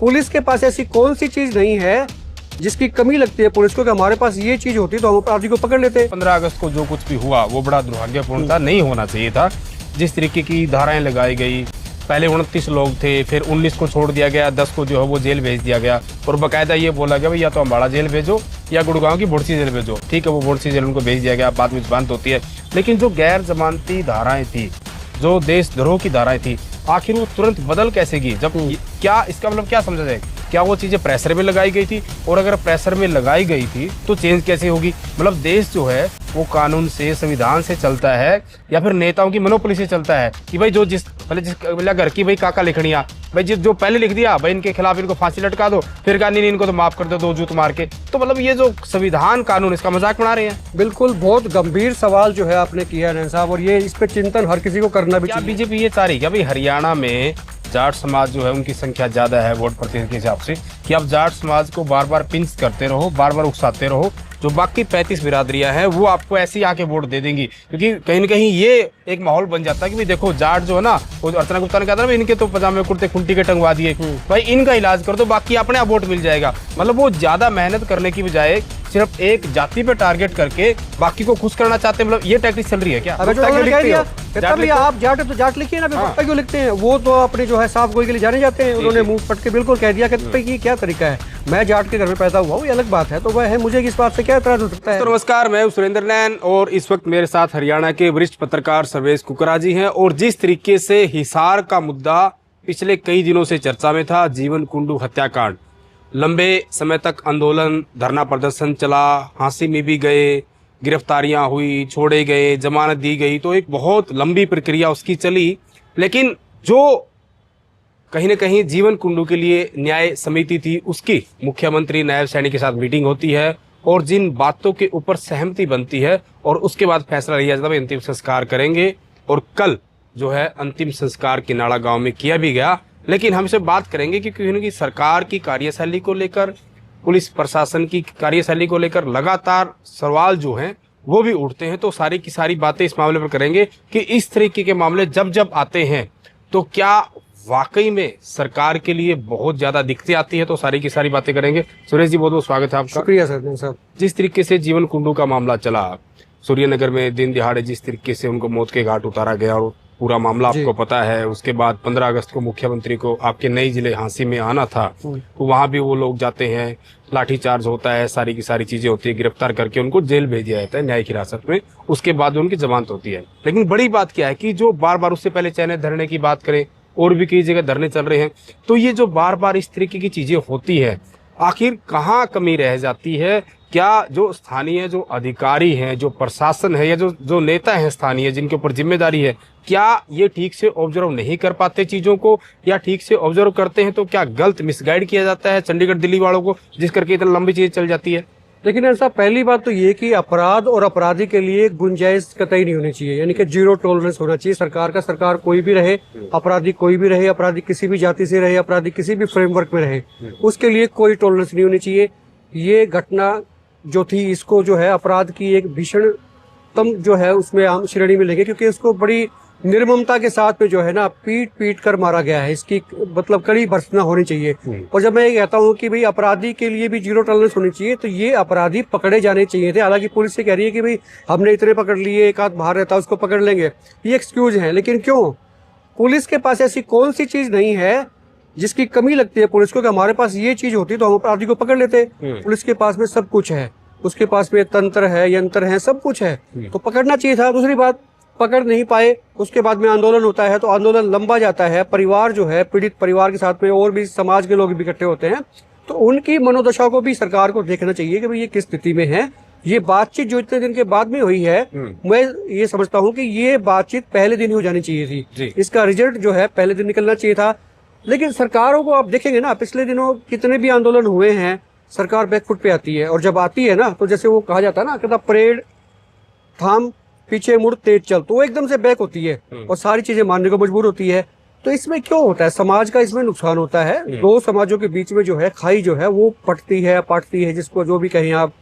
Police के पास ऐसी कौन सी चीज नहीं है जिसकी कमी लगती है पुलिस को कि हमारे पास ये चीज होती तो हम अपराधी को पकड़ लेते। 15 अगस्त को जो कुछ भी हुआ वो बड़ा दुर्भाग्यपूर्ण था, नहीं होना चाहिए था। जिस तरीके की धाराएं लगाई गई, पहले 29 लोग थे, फिर 19 को छोड़ दिया गया, 10 को जो है वो जेल भेज दिया गया और बाकायदा ये बोला गया भाई या तो अम्बाड़ा जेल भेजो या गुड़गांव की भोरसी जेल भेजो। ठीक है, वो भोरसी जेल उनको भेज दिया गया, बाद में जमानत होती है। लेकिन जो गैर जमानती धाराएं थी, जो देशद्रोह की धाराएं थी, आखिर वो तुरंत बदल कैसे गई? जब क्या इसका मतलब क्या समझा जाए? क्या वो चीजें प्रेशर में लगाई गई थी? और अगर प्रेशर में लगाई गई थी तो चेंज कैसे होगी? मतलब देश जो है वो कानून से, संविधान से चलता है या फिर नेताओं की मनोपली से चलता है कि भाई जो जिस घर की भाई काका लिखनिया, भाई जो पहले लिख दिया भाई इनके खिलाफ इनको फांसी लटका दो, फिर कहा नहीं इनको तो माफ कर दो जूत मार के। तो मतलब ये जो संविधान कानून, इसका मजाक बना रहे हैं। बिल्कुल, बहुत गंभीर सवाल जो है आपने किया नैन साहब, और ये इस पे चिंतन हर किसी को करना भी चाहिए। बीजेपी ये चाह रही है भाई हरियाणा में जाट समाज जो है उनकी संख्या ज्यादा है वोट प्रतिशत के हिसाब से, कि आप जाट समाज को बार बार पिंच करते रहो, बार बार उकसाते रहो, जो बाकी 35 बिरादरियां हैं वो आपको ऐसे ही आके वोट दे देंगी। क्योंकि कहीं न कहीं ये एक माहौल बन जाता है कि भाई देखो जाट जो है ना, वो अर्चना गुप्ता ने कहा था ना इनके तो पजामे कुर्ते खुंटी के टंगवा दिए, भाई इनका इलाज कर दो, बाकी अपने आप वोट मिल जाएगा। मतलब वो ज्यादा मेहनत करने की बजाय सिर्फ एक जाति पे टारगेट करके बाकी को खुश करना चाहते हैं। मतलब ये टैक्टिक्स चल रही है क्या? अगर आप जाट है तो जाट लिखिए ना, गुप्ता क्यों लिखते हैं? वो तो अपने जो है साफ गोई के लिए जाने जाते हैं। उन्होंने मुंह फट के बिल्कुल कह दिया कि ये क्या तरीका है, मैं जाट के घर में पैदा हुआ हूँ, ये अलग बात है, तो वह है, मुझे इस बात से क्या एतराज हो सकता है? तो नमस्कार, मैं सुरेंद्र नैन और इस वक्त मेरे साथ हरियाणा के वरिष्ठ पत्रकार सर्वेश कुकरा जी हैं। और जिस तरीके से हिसार का मुद्दा पिछले कई दिनों से चर्चा में था, जीवन कुंडू हत्याकांड, लंबे समय तक आंदोलन, धरना प्रदर्शन चला, फांसी में भी गए, गिरफ्तारियां हुई, छोड़े गए, जमानत दी गई, तो एक बहुत लंबी प्रक्रिया उसकी चली। लेकिन जो कहीं न कहीं जीवन कुंडू के लिए न्याय समिति थी, उसकी मुख्यमंत्री नायब सैनी के साथ मीटिंग होती है और जिन बातों के ऊपर सहमति बनती है और उसके बाद फैसला लिया जाता है अंतिम संस्कार करेंगे। और कल जो है अंतिम संस्कार किनाड़ा गांव में किया भी गया। लेकिन हम इसे बात करेंगे कि क्योंकि सरकार की कार्यशैली को लेकर, पुलिस प्रशासन की कार्यशैली को लेकर लगातार सवाल जो हैं वो भी उठते हैं। तो सारी की सारी बातें इस मामले पर करेंगे कि इस तरीके के मामले जब जब आते हैं तो क्या वाकई में सरकार के लिए बहुत ज्यादा दिक्कतें आती है। तो सारी की सारी बातें करेंगे। सुरेश जी, बहुत बहुत स्वागत है आपका। शुक्रिया सर साहब। जिस तरीके से जीवन कुंडू का मामला चला, सूर्यनगर में दिन दिहाड़े जिस तरीके से उनको मौत के घाट उतारा गया और पूरा मामला आपको पता है, उसके बाद 15 अगस्त को मुख्यमंत्री को आपके नई जिले हांसी में आना था, तो वहां भी वो लोग जाते हैं, लाठीचार्ज होता है, सारी की सारी चीजें होती है, गिरफ्तार करके उनको जेल भेज दिया जाता है न्यायिक हिरासत में, उसके बाद उनकी जमानत होती है। लेकिन बड़ी बात क्या है कि जो बार बार, उससे पहले चैन धरने की बात करें और भी कई जगह धरने चल रहे हैं, तो ये जो बार बार इस तरीके की चीजें होती है, आखिर कहाँ कमी रह जाती है? क्या जो स्थानीय जो अधिकारी हैं, जो प्रशासन है या जो नेता हैं स्थानीय जिनके ऊपर जिम्मेदारी है, क्या ये ठीक से ऑब्जर्व नहीं कर पाते चीजों को, या ठीक से ऑब्जर्व करते हैं तो क्या गलत मिसगाइड किया जाता है चंडीगढ़ दिल्ली वालों को, जिस करके इतना लंबी चीज चल जाती है? लेकिन ऐसा पहली बात तो ये कि अपराध और अपराधी के लिए गुंजाइश कतई नहीं होनी चाहिए, यानी कि जीरो टॉलरेंस होना चाहिए सरकार का। सरकार कोई भी रहे, अपराधी कोई भी रहे, अपराधी किसी भी जाति से रहे, अपराधी किसी भी फ्रेमवर्क में रहे, उसके लिए कोई टॉलरेंस नहीं होनी चाहिए। ये घटना जो थी, इसको जो है अपराध की एक भीषणतम जो है उसमें हम श्रेणी में लेंगे, क्योंकि इसको बड़ी निर्ममता के साथ में जो है ना पीट पीट कर मारा गया है। इसकी मतलब कड़ी भर्त्सना होनी चाहिए। और जब मैं ये कहता हूँ कि भाई अपराधी के लिए भी जीरो टॉलरेंस होनी चाहिए, तो ये अपराधी पकड़े जाने चाहिए थे। हालांकि पुलिस से कह रही है कि भाई हमने इतने पकड़ लिए, एक आध बाहर रहता है उसको पकड़ लेंगे, ये एक्सक्यूज है। लेकिन क्यों? पुलिस के पास ऐसी कौन सी चीज नहीं है जिसकी कमी लगती है पुलिस को कि हमारे पास ये चीज होती तो हम अपराधी को पकड़ लेते? पुलिस के पास में सब कुछ है, उसके पास में तंत्र है, यंत्र है, सब कुछ है, तो पकड़ना चाहिए था। दूसरी बात, पकड़ नहीं पाए, उसके बाद में आंदोलन होता है, तो आंदोलन लंबा जाता है, परिवार जो है, पीड़ित परिवार के साथ में और भी समाज के लोग भी इकट्ठे होते हैं, तो उनकी मनोदशा को भी सरकार को देखना चाहिए कि भाई ये किस स्थिति में है। ये बातचीत जो इतने दिन के बाद में हुई है, मैं ये समझता हूँ कि ये बातचीत पहले दिन ही हो जानी चाहिए थी। इसका रिजल्ट जो है पहले दिन निकलना चाहिए था। लेकिन सरकारों को आप देखेंगे ना, पिछले दिनों कितने भी आंदोलन हुए हैं, सरकार बैकफुट पे आती है। और जब आती है ना, तो जैसे वो कहा जाता है ना, कहता परेड थाम पीछे मुड़ तेज चल, तो वो एकदम से बैक होती है और सारी चीजें मानने को मजबूर होती है। तो इसमें क्यों होता है? समाज का इसमें नुकसान होता है। दो समाजों के बीच में जो है खाई जो है वो पटती है, पाटती है, जिसको जो भी कहें आप।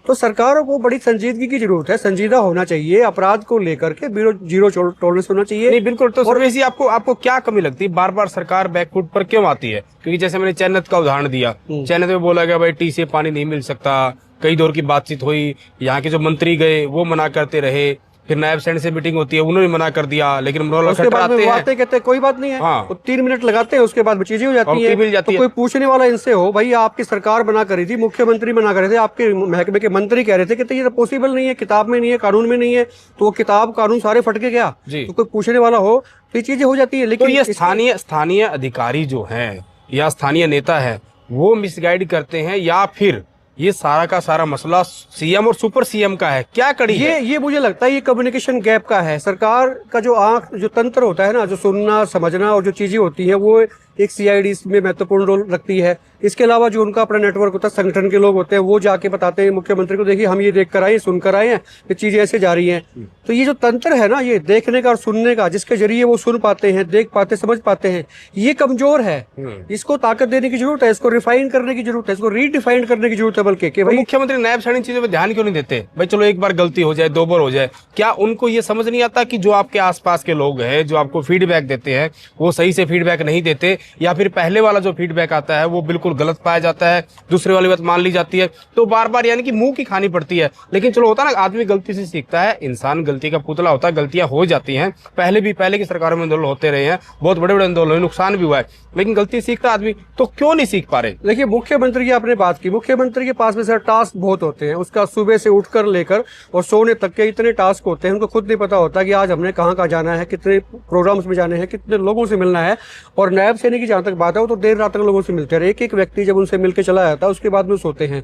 तो सरकारों को बड़ी संजीदगी की जरूरत है, संजीदा होना चाहिए, अपराध को लेकर के जीरो टॉलरेंस होना चाहिए। नहीं बिल्कुल। तो सर्वेश जी आपको आपको क्या कमी लगती है, बार बार सरकार बैकफुट पर क्यों आती है? क्योंकि जैसे मैंने चैनत का उदाहरण दिया, चैनत में बोला गया भाई टी से पानी नहीं मिल सकता, कई दौर की बातचीत हुई, यहाँ के जो मंत्री गए वो मना करते रहे, फिर नायब सैनिक से मीटिंग होती है उन्होंने मना कर दिया, लेकिन मनोहर उसके खट्टर बाद में आते वो हैं। आते कहते हैं कोई बात नहीं है, हाँ। वो 3 मिनट लगाते हैं, उसके बाद चीजें हो जाती और मिल है। जाती तो है। कोई पूछने वाला इनसे हो, भाई आपकी सरकार मना करी थी, मुख्यमंत्री मना कर रहे थे, आपके महकमे के मंत्री कह रहे थे कि ये तो पॉसिबल नहीं है, किताब में नहीं है, कानून में नहीं है, तो वो किताब कानून सारे फट के गया। जी। तो कोई पूछने वाला हो तो ये चीजें हो जाती है। तो लेकिन ये स्थानीय अधिकारी जो हैं या स्थानीय नेता है वो मिसगाइड करते हैं, या फिर ये सारा का सारा मसला सीएम और सुपर सीएम का है? क्या कड़ी है? ये मुझे लगता है ये कम्युनिकेशन गैप का है। सरकार का जो तंत्र होता है ना, जो सुनना समझना और जो चीजें होती है, वो एक सीआईडी में महत्वपूर्ण रोल रखती है। इसके अलावा जो उनका अपना नेटवर्क होता है, संगठन के लोग होते हैं, वो जाके बताते हैं मुख्यमंत्री को, देखिए हम ये देख कर आए, सुन कर आए हैं कि चीजें ऐसे जा रही हैं। तो ये जो तंत्र है ना, ये देखने का और सुनने का, जिसके जरिए वो सुन पाते हैं, देख पाते, समझ पाते हैं, ये कमजोर है। इसको ताकत देने की जरूरत है, इसको रिफाइन करने की जरूरत है, इसको रीडिफाइन करने की जरूरत है। बल्कि कि भाई मुख्यमंत्री नायब सैनिक चीजों पे ध्यान क्यों नहीं देते? भाई चलो एक बार गलती हो जाए, 2 बार हो जाए, क्या उनको ये समझ नहीं आता कि जो आपके आसपास के लोग हैं, जो आपको फीडबैक देते हैं, वो सही से फीडबैक नहीं देते, या फिर पहले वाला जो फीडबैक आता है वो बिल्कुल गलत पाया जाता है, दूसरे वाली बात मान ली जाती है, तो बार बार यानी कि मुंह की खानी पड़ती है। लेकिन चलो होता ना, आदमी गलती से सीखता है, इंसान गलती का पुतला होता है, गलतियां हो जाती हैं। पहले की सरकारों में आंदोलन होते रहे हैं, बहुत बड़े बड़े आंदोलन हुए, नुकसान भी हुआ है, लेकिन गलती सीखता आदमी, तो क्यों नहीं सीख पा रहे? देखिए, मुख्यमंत्री की आपने बात की, मुख्यमंत्री के पास में सर टास्क बहुत होते हैं। उसका सुबह से उठकर लेकर और सोने तक के इतने टास्क होते हैं, उनको खुद नहीं पता होता कि आज हमने कहाँ कहाँ जाना है, कितने प्रोग्राम्स में जाने हैं, कितने लोगों से मिलना है। और नायब सैनिक की जहां तक बात है, वो तो देर रात तक लोगों से मिलते रहे, एक एक व्यक्ति जब उनसे मिलकर चला जाता है उसके बाद में सोते हैं।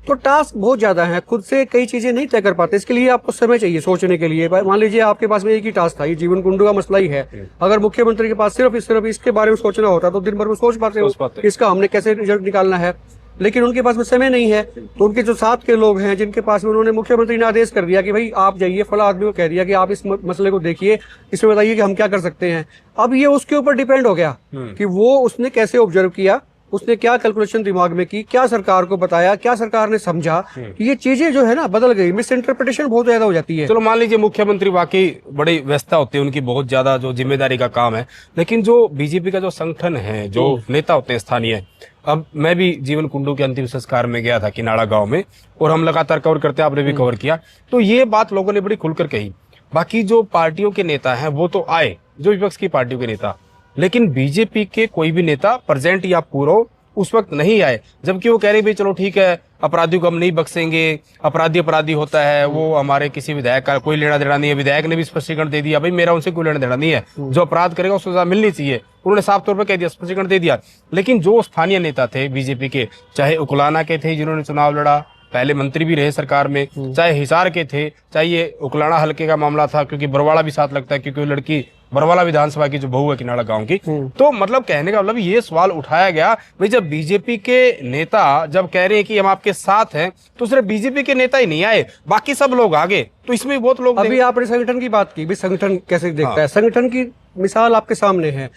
तो टास्क बहुत ज्यादा है, खुद से कई चीजें नहीं तय कर पाते। इसके लिए आपको समय चाहिए सोचने के लिए। मान लीजिए आपके पास में एक ही टास्क था, ये जीवन कुंडू का मसला ही है। अगर मुख्यमंत्री के पास सिर्फ इसके बारे में सोचना होता तो दिन भर में सोच पाते हो इसका हमने कैसे रिजल्ट निकालना है। लेकिन उनके पास में समय नहीं है, तो उनके जो साथ के लोग हैं, जिनके पास में उन्होंने मुख्यमंत्री ने आदेश कर दिया कि भाई आप जाइए, फला आदमी को कह दिया कि आप इस मसले को देखिए, इसमें बताइए कि हम क्या कर सकते हैं। अब ये उसके ऊपर डिपेंड हो गया कि वो उसने कैसे ऑब्जर्व किया, उसने क्या कैलकुलेशन दिमाग में की, क्या सरकार को बताया, क्या सरकार ने समझा। ये चीजें जो है ना बदल गई, मिस इंटरप्रिटेशन बहुत ज्यादा हो जाती है। चलो मान लीजिए मुख्यमंत्री वाकई बड़ी व्यस्तता होती है उनकी, बहुत ज्यादा जो जिम्मेदारी का काम है, लेकिन जो बीजेपी का जो संगठन है, जो नेता होते हैं स्थानीय, अब मैं भी जीवन कुंडू के अंतिम संस्कार में गया था किनाड़ा गांव में, और हम लगातार कवर करते हैं, आपने भी कवर किया, तो ये बात लोगों ने बड़ी खुलकर कही। बाकी जो पार्टियों के नेता हैं वो तो आए, जो विपक्ष की पार्टियों के नेता, लेकिन बीजेपी के कोई भी नेता प्रेजेंट या पूर्व उस वक्त नहीं आए, जबकि वो कह रहे भाई चलो ठीक है, अपराधियों को हम नहीं बख्शेंगे, अपराधी होता है, वो हमारे किसी विधायक का कोई लेना देना नहीं है। विधायक ने भी स्पष्टीकरण दे दिया, भाई मेरा उनसे कोई लेना देना नहीं है, जो अपराध करेगा उसको सजा मिलनी चाहिए, उन्होंने साफ तौर पर कह दिया, स्पष्टीकरण दे दिया। लेकिन जो स्थानीय नेता थे बीजेपी के, चाहे उकलाना के थे जिन्होंने चुनाव लड़ा, पहले मंत्री भी रहे सरकार में, चाहे हिसार के थे, चाहे ये उकलाना हल्के का मामला था, क्योंकि बरवाला भी साथ लगता है, क्योंकि वो लड़की बरवाला विधानसभा की जो बहू है किनाड़ा गांव की। तो मतलब कहने का मतलब ये सवाल उठाया गया, भाई जब बीजेपी के नेता जब कह रहे हैं कि हम आपके साथ हैं, तो सिर्फ बीजेपी के नेता ही नहीं आए, बाकी सब लोग आगे, तो इसमें बहुत लोग। अभी आपने संगठन की बात की, भाई संगठन कैसे देखता है, संगठन की मिसाल आपके सामने है।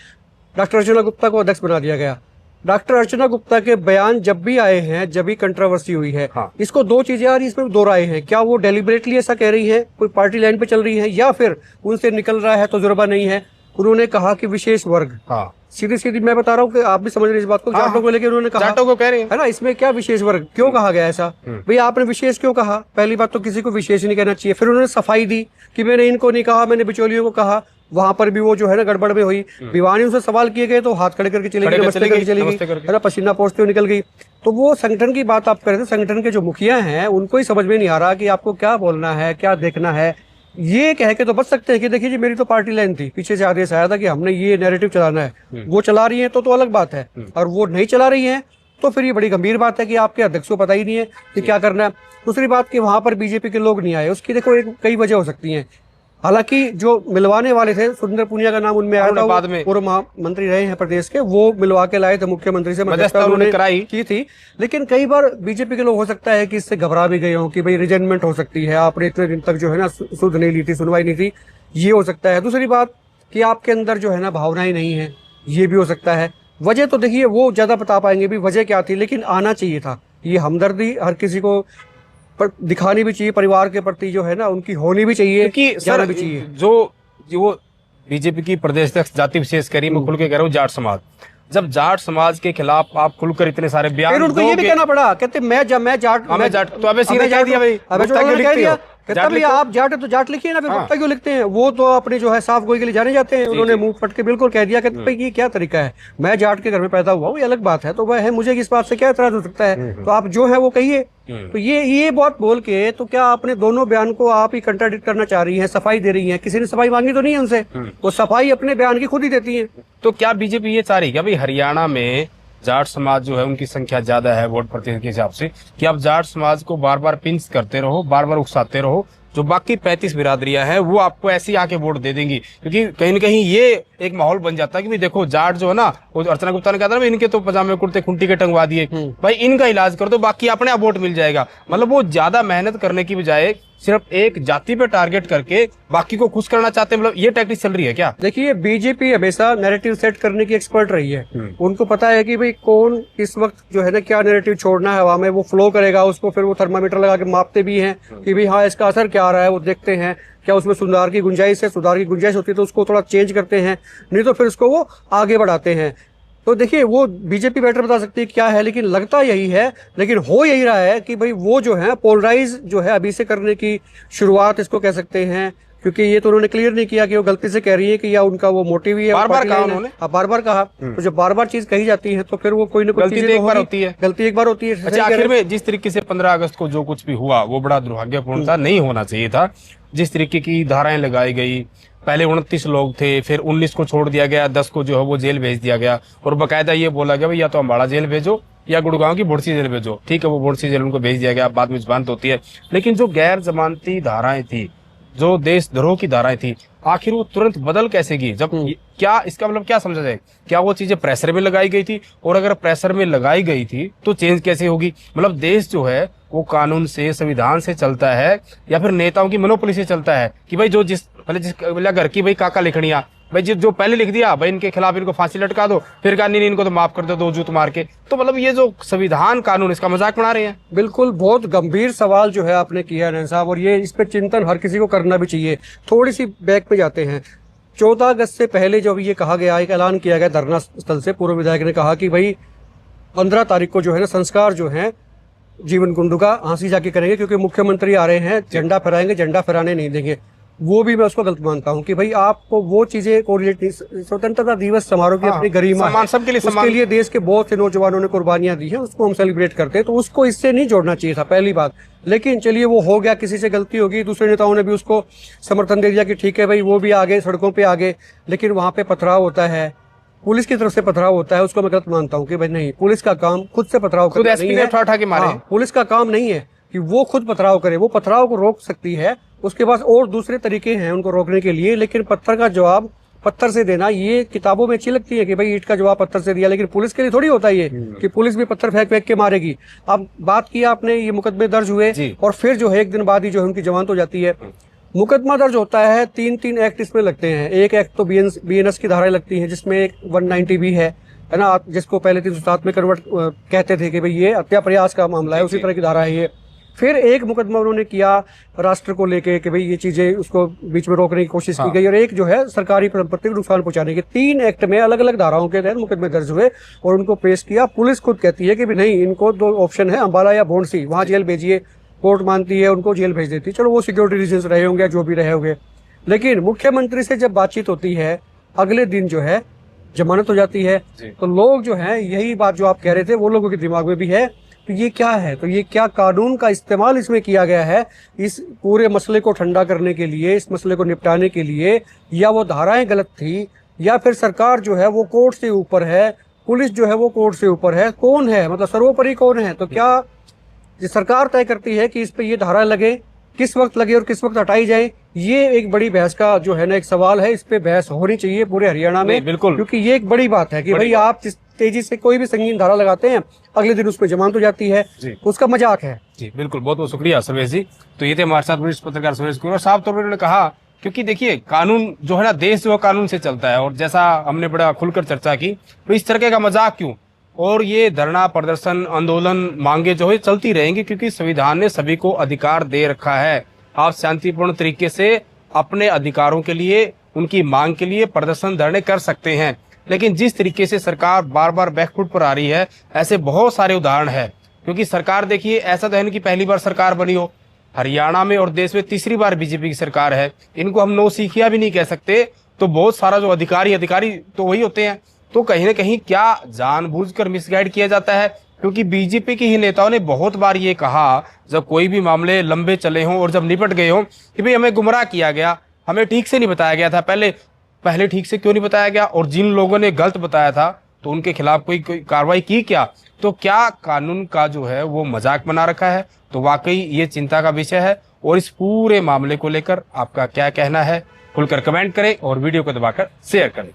डॉक्टर अर्चना गुप्ता को अध्यक्ष बना दिया गया। डॉक्टर अर्चना गुप्ता के बयान जब भी आए हैं, जब भी कंट्रोवर्सी हुई है, इसको दो चीजें आ रही, इसमें दो राय हैं। क्या वो डेलिबरेटली ऐसा कह रही है, कोई पार्टी लाइन पे चल रही है, या फिर उनसे निकल रहा है, तजुर्बा नहीं है। उन्होंने कहा कि विशेष वर्ग, सीधी सीधी मैं बता रहा हूँ कि आप भी समझ रहे इस बात को, जाटों को लेकर उन्होंने कहा, जाटों को कह रहे हैं, है ना, इसमें क्या विशेष वर्ग, क्यों कहा गया ऐसा? भाई आपने विशेष क्यों कहा? पहली बात तो किसी को विशेष नहीं कहना चाहिए। फिर उन्होंने सफाई दी कि मैंने इनको नहीं कहा, मैंने बिचौलियों को कहा। वहां पर भी वो जो है ना गड़बड़ में हुई, भिवानी से सवाल किए गए तो हाथ खड़े करके चली गई, नमस्ते करके चली गई, है ना, पसीना पोंछते हुए निकल गई। तो वो संगठन की बात आप कर रहे थे, संगठन के जो मुखिया हैं उनको ही समझ में नहीं आ रहा कि आपको क्या बोलना है, क्या देखना है। ये कह के तो बच सकते हैं कि देखिए जी मेरी तो पार्टी लाइन थी, पीछे से आदेश आया था कि हमने ये नैरेटिव चलाना है, वो चला रही है तो अलग बात है, और वो नहीं चला रही है तो फिर ये बड़ी गंभीर बात है कि आपके अध्यक्ष को पता ही नहीं है कि क्या करना है। दूसरी बात कि वहां पर बीजेपी के लोग नहीं आए, उसकी देखो कई वजह हो सकती है। हालांकि जो मिलवाने वाले थे, सुरेंद्र पुनिया का नाम उनमें आया था, बाद में पूर्व महामंत्री रहे हैं प्रदेश के, वो मिलवा के लाए थे मुख्यमंत्री से, मध्यस्थता उन्होंने कराई की थी। लेकिन कई बार बीजेपी के लोग हो सकता है कि इससे घबरा भी गए हों कि भाई रिजेंटमेंट हो सकती है, आपने इतने दिन तक जो है ना सुध नहीं ली थी, सुनवाई नहीं थी, ये हो सकता है। दूसरी बात कि आपके अंदर जो है ना भावनाएं नहीं है, ये भी हो सकता है। वजह तो देखिए वो ज्यादा बता पाएंगे भी वजह क्या थी, लेकिन आना चाहिए था। ये हमदर्दी हर किसी को पर दिखानी भी चाहिए, परिवार के प्रति जो है ना उनकी होनी भी चाहिए, क्योंकि जाना सर भी चाहिए। जो बीजेपी की प्रदेश अध्यक्ष जाति विशेष करी, मैं खुल के कह रहा हूँ, जाट समाज, जब जाट समाज के खिलाफ आप खुलकर इतने सारे बयान फिर उनको ये भी कहना पड़ा, कहते मैं जाट, मैं जाट, तो अबे सीधे कह दिया भाई, अबे गुप्ता क्यों कह लिखते दिया, हो? कहता जाट भैया लिखो। आप जाट है तो जाट लिखिए ना, फिर हाँ। गुप्ता क्यों लिखते हैं? वो तो अपने जो है साफ गोई के लिए जाने जाते हैं, उन्होंने मुंह फट के बिल्कुल कह दिया, कहते भाई ये क्या तरीका है, मैं जाट के घर में पैदा हुआ हूँ, ये अलग बात है, तो वह है, मुझे इस बात से क्या एतराज हो सकता है, तो आप जो है वो कहिए। तो ये बात बोल के तो क्या आपने दोनों बयान को आप ही कंट्राडिक्ट करना चाह रही हैं, सफाई दे रही हैं? किसी ने सफाई मांगी तो नहीं है उनसे, वो सफाई अपने बयान की खुद ही देती है। तो क्या बीजेपी ये चाह रही है क्या भाई हरियाणा में जाट समाज जो है उनकी संख्या ज्यादा है वोट प्रतिशत के हिसाब से, कि आप जाट समाज को बार बार पिंच करते रहो, बार बार उकसाते रहो, जो बाकी 35 बिरादरियां हैं वो आपको ऐसे ही आके वोट दे देंगी? क्योंकि कहीं ना कहीं ये एक माहौल बन जाता है कि भाई देखो जाट जो है ना, वो अर्चना गुप्ता ने कहा था ना, इनके तो पजामे कुर्ते खूंटी के टंगवा दिए, भाई इनका इलाज कर दो, बाकी अपने आप वोट मिल जाएगा। मतलब वो ज्यादा मेहनत करने की बजाय सिर्फ एक जाति पे टारगेट करके बाकी को खुश करना चाहते हैं, मतलब ये टैक्टिक्स चल रही है क्या? देखिए बीजेपी हमेशा नैरेटिव सेट करने की एक्सपर्ट रही है, उनको पता है कि भाई कौन इस वक्त जो है ना क्या नैरेटिव छोड़ना है हवा में, वो फ्लो करेगा उसको, फिर वो थर्मामीटर लगा के मापते भी हैं कि भाई हाँ इसका असर क्या आ रहा है, वो देखते हैं क्या उसमें सुधार की गुंजाइश है, सुधार की गुंजाइश होती है तो उसको थोड़ा चेंज करते हैं, नहीं तो फिर उसको वो आगे बढ़ाते हैं। तो देखिए वो बीजेपी बेटर बता सकती है क्या है, लेकिन लगता यही है, लेकिन हो यही रहा है कि भाई वो जो है पोलराइज जो है अभी से करने की शुरुआत इसको कह सकते हैं, क्योंकि ये तो उन्होंने क्लियर नहीं किया कि वो गलती से कह रही है कि या उनका वो मोटिव ही है, बार-बार कहा उन्होंने। बार-बार कहा, तो जब बार-बार चीज कही जाती है तो फिर वो कोई ना कोई गलती चीज़ तो एक बार होती है। गलती एक बार होती है। अच्छा, आखिर में जिस तरीके से 15 अगस्त को जो कुछ भी हुआ वो बड़ा दुर्भाग्यपूर्ण था, नहीं होना चाहिए था। जिस तरीके की धाराएं लगाई गई, पहले 29 लोग थे, फिर 19 को छोड़ दिया गया, 10 को जो है वो जेल भेज दिया गया, और बकायदा ये बोला गया भाई या तो अम्बाड़ा जेल भेजो या गुड़गांव की बोड़सी जेल भेजो। ठीक है, वो बोड़सी जेल उनको भेज दिया गया, बाद में जमानत होती है। लेकिन जो गैर जमानती धाराएं थी, जो देशद्रोह की धाराएं थी, आखिर वो तुरंत बदल कैसे गई? जब क्या इसका मतलब क्या समझा जाए? क्या वो चीजें प्रेशर में लगाई गई थी? और अगर प्रेशर में लगाई गई थी तो चेंज कैसे होगी? मतलब देश जो है वो कानून से, संविधान से चलता है या फिर नेताओं की मनोपली से चलता है कि भाई जो जिस घर की भाई काका लिखनिया, भाई जो पहले लिख दिया भाई इनके खिलाफ इनको फांसी लटका दो, फिर कहा नहीं इनको तो माफ कर दो, दो जूत मार के। तो मतलब ये जो संविधान कानून, इसका मजाक बना रहे हैं। बिल्कुल, बहुत गंभीर सवाल जो है आपने किया नैन साहब, और ये इस पे चिंतन हर किसी को करना भी चाहिए। थोड़ी सी बैक पे जाते हैं। 14 अगस्त से पहले जब ये कहा गया, एक ऐलान किया गया धरना स्थल से, पूर्व विधायक ने कहा कि भाई 15 तारीख को जो है ना संस्कार जो है जीवन कुंडू का हांसी जाके करेंगे, क्योंकि मुख्यमंत्री आ रहे हैं, झंडा फहराएंगे, झंडा फहराने नहीं देंगे। वो भी मैं उसको गलत मानता हूँ कि भाई आपको वो चीजें कोरिलेट, स्वतंत्रता दिवस समारोह की अपनी गरिमा है, सबके लिए उसके लिए देश के बहुत से नौजवानों ने कुर्बानियां दी हैं, उसको हम सेलिब्रेट करते हैं, तो उसको इससे नहीं जोड़ना चाहिए था, पहली बात। लेकिन चलिए वो हो गया, किसी से गलती होगी, दूसरे नेताओं ने भी उसको समर्थन दे दिया कि ठीक है भाई वो भी आगे सड़कों पे आगे, लेकिन वहां पे पथराव होता है, पुलिस की तरफ से पथराव होता है, उसको मैं गलत मानता हूँ कि भाई नहीं, पुलिस का काम खुद से पथराव करना नहीं है, उठा के मारे। हाँ, पुलिस का काम नहीं है कि वो खुद पथराव करे, वो पथराव को रोक सकती है, उसके पास और दूसरे तरीके हैं उनको रोकने के लिए, लेकिन पत्थर का जवाब पत्थर से देना, ये किताबों में अच्छी लगती है कि भाई ईंट का जवाब पत्थर से दिया, लेकिन पुलिस के लिए थोड़ी होता है ये कि पुलिस भी पत्थर फेंक फेंक के मारेगी। अब बात किया आपने, ये मुकदमे दर्ज हुए और फिर जो है एक दिन बाद ही जो है उनकी जमानत हो जाती है। मुकदमा दर्ज होता है, 3 एक्ट इसमें लगते हैं। एक एक्ट तो BNS की धाराएं लगती हैं, जिसमें एक 190 भी है ना, जिसको पहले 307 में कन्वर्ट कहते थे कि भाई ये हत्या प्रयास का मामला है, उसी तरह की धारा है ये। फिर एक मुकदमा उन्होंने किया राष्ट्र को लेके कि भाई ये चीजें उसको बीच में रोकने की कोशिश की गई, और एक जो है सरकारी संपत्ति को नुकसान पहुंचाने के। 3 एक्ट में अलग अलग धाराओं के तहत मुकदमे दर्ज हुए और उनको पेश किया। पुलिस खुद कहती है कि भाई नहीं, इनको 2 ऑप्शन है, अम्बाला या भोंडसी, वहां जेल भेजिए। कोर्ट मानती है, उनको जेल भेज देती है। चलो वो सिक्योरिटी रीजंस रहे होंगे, जो भी रहे होंगे, लेकिन मुख्यमंत्री से जब बातचीत होती है अगले दिन जो है जमानत हो जाती है। तो लोग जो है, यही बात जो आप कह रहे थे, वो लोगों के दिमाग में भी है, तो ये क्या है, तो ये क्या कानून का इस्तेमाल इसमें किया गया है इस पूरे मसले को ठंडा करने के लिए, इस मसले को निपटाने के लिए, या वो धाराएं गलत थी, या फिर सरकार जो है वो कोर्ट से ऊपर है, पुलिस जो है वो कोर्ट से ऊपर है, कौन है, मतलब सर्वोपरि कौन है? तो क्या ये सरकार तय करती है कि इस पे ये धारा लगे, किस वक्त लगे और किस वक्त हटाई जाए? ये एक बड़ी बहस का जो है ना एक सवाल है, इस पे बहस होनी चाहिए पूरे हरियाणा में, बिल्कुल, क्योंकि ये एक बड़ी बात है कि भाई आप जिस तेजी से कोई भी संगीन धारा लगाते हैं, अगले दिन उस पर जमानत हो जाती है, उसका मजाक है। जी बिल्कुल, बहुत बहुत शुक्रिया सर्वेश जी। तो ये थे हमारे साथ वरिष्ठ पत्रकार सर्वेश कुमार साहब। तौर पर उन्होंने कहा, क्योंकि देखिए कानून जो है ना, देश जो है कानून से चलता है, और जैसा हमने बड़ा खुलकर चर्चा की, तो इस तरह का मजाक क्यों? और ये धरना प्रदर्शन आंदोलन मांगे जो है चलती रहेंगी, क्योंकि संविधान ने सभी को अधिकार दे रखा है। आप शांतिपूर्ण तरीके से अपने अधिकारों के लिए, उनकी मांग के लिए प्रदर्शन धरने कर सकते हैं। लेकिन जिस तरीके से सरकार बार बार बैकफुट पर आ रही है, ऐसे बहुत सारे उदाहरण है। क्योंकि सरकार देखिए, ऐसा तो है नहीं कि पहली बार सरकार बनी हो, हरियाणा में और देश में तीसरी बार बीजेपी की सरकार है। इनको हम नौसिखिया भी नहीं कह सकते। तो बहुत सारा जो अधिकारी तो वही होते हैं। तो कहीं ना कहीं क्या जानबूझकर मिसगाइड किया जाता है, क्योंकि बीजेपी के ही नेताओं ने बहुत बार ये कहा, जब कोई भी मामले लंबे चले हों और जब निपट गए हों, कि भाई हमें गुमराह किया गया, हमें ठीक से नहीं बताया गया था। पहले ठीक से क्यों नहीं बताया गया, और जिन लोगों ने गलत बताया था तो उनके खिलाफ कोई कार्रवाई की क्या? तो क्या कानून का जो है वो मजाक बना रखा है? तो वाकई ये चिंता का विषय है। और इस पूरे मामले को लेकर आपका क्या कहना है, खुलकर कमेंट करें और वीडियो को दबाकर शेयर करें।